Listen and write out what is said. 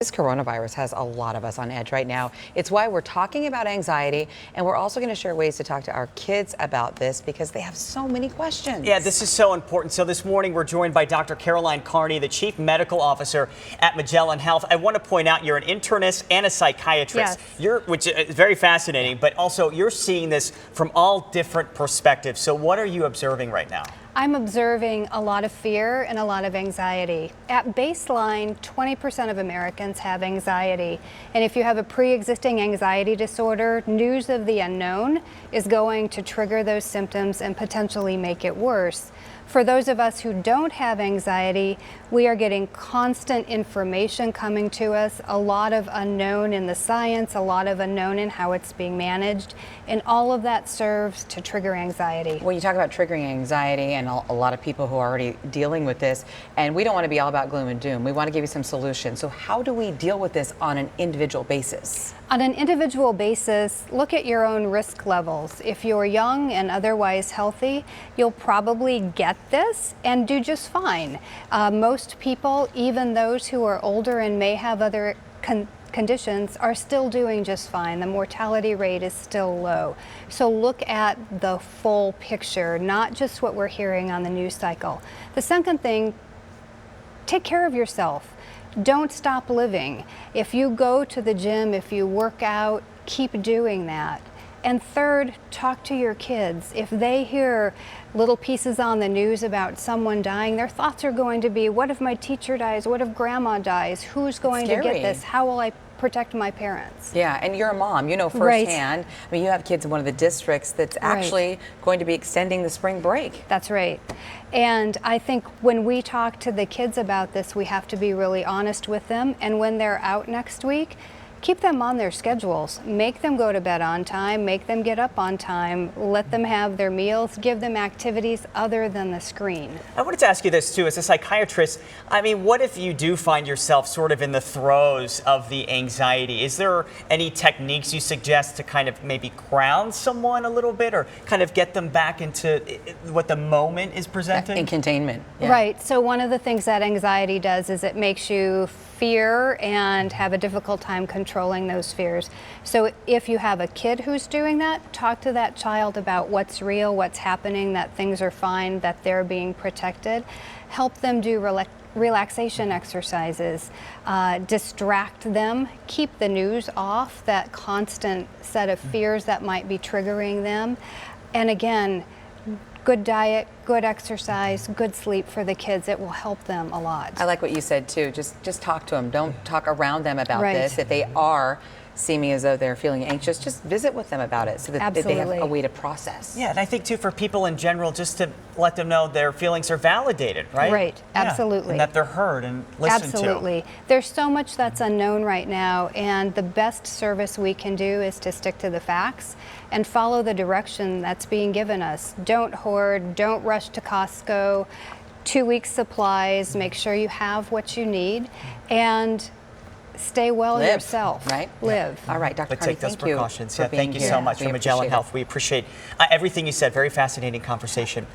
This coronavirus has a lot of us on edge right now. It's why we're talking about anxiety, and we're also going to share ways to talk to our kids about this because they have so many questions. Yeah, this is so important. So this morning we're joined by Dr. Carney, the Chief Medical Officer at Magellan Health. I want to point out you're an internist and a psychiatrist, which is very fascinating, but also you're seeing this from all different perspectives. So what are you observing right now? I'm observing a lot of fear and a lot of anxiety. At baseline, 20% of Americans have anxiety. And if you have a pre-existing anxiety disorder, news of the unknown is going to trigger those symptoms and potentially make it worse. For those of us who don't have anxiety, we are getting constant information coming to us, a lot of unknown in the science, a lot of unknown in how it's being managed, and all of that serves to trigger anxiety. When you talk about triggering anxiety, and a lot of people who are already dealing with this, and we don't want to be all about gloom and doom. We want to give you some solutions. So how do we deal with this on an individual basis? On an individual basis, look at your own risk levels. If you're young and otherwise healthy, you'll probably get this and do just fine. Most people, even those who are older and may have other conditions, are still doing just fine. The mortality rate is still low. So look at the full picture, not just what we're hearing on the news cycle. The second thing, take care of yourself. Don't stop living. If you go to the gym, if you work out, keep doing that. And third, talk to your kids. If they hear little pieces on the news about someone dying, their thoughts are going to be, what if my teacher dies? What if grandma dies? Who's going to get this? How will I protect my parents? Yeah, and you're a mom, you know firsthand. I mean, you have kids in one of the districts that's actually going to be extending the spring break. That's right. And I think when we talk to the kids about this, we have to be really honest with them. And when they're out next week, keep them on their schedules. Make them go to bed on time, make them get up on time, let them have their meals, give them activities other than the screen. I wanted to ask you this too, as a psychiatrist, I mean, what if you do find yourself sort of in the throes of the anxiety? Is there any techniques you suggest to kind of maybe ground someone a little bit or kind of get them back into what the moment is presenting? In containment. Yeah. Right, so one of the things that anxiety does is it makes you fear and have a difficult time controlling those fears. So if you have a kid who's doing that, talk to that child about what's real, what's happening, that things are fine, that they're being protected. Help them do relaxation exercises, distract them, keep the news off, that constant set of fears that might be triggering them. And again, good diet, good exercise, good sleep for the kids. It will help them a lot. I like what you said too. Just talk to them. Don't talk around them about this. If they are seeming as though they're feeling anxious, just visit with them about it so that they have a way to process. Yeah, and I think too for people in general, just to let them know their feelings are validated, right? Right, absolutely. And that they're heard and listened to. Absolutely. There's so much that's unknown right now, and the best service we can do is to stick to the facts and follow the direction that's being given us. Don't hoard, don't rush to Costco, 2 weeks supplies, make sure you have what you need, and stay well yourself. Right? Live. All right, Dr. But Carney, take those thank you precautions. for being Thank you so much for Magellan Health. We appreciate everything you said. Very fascinating conversation.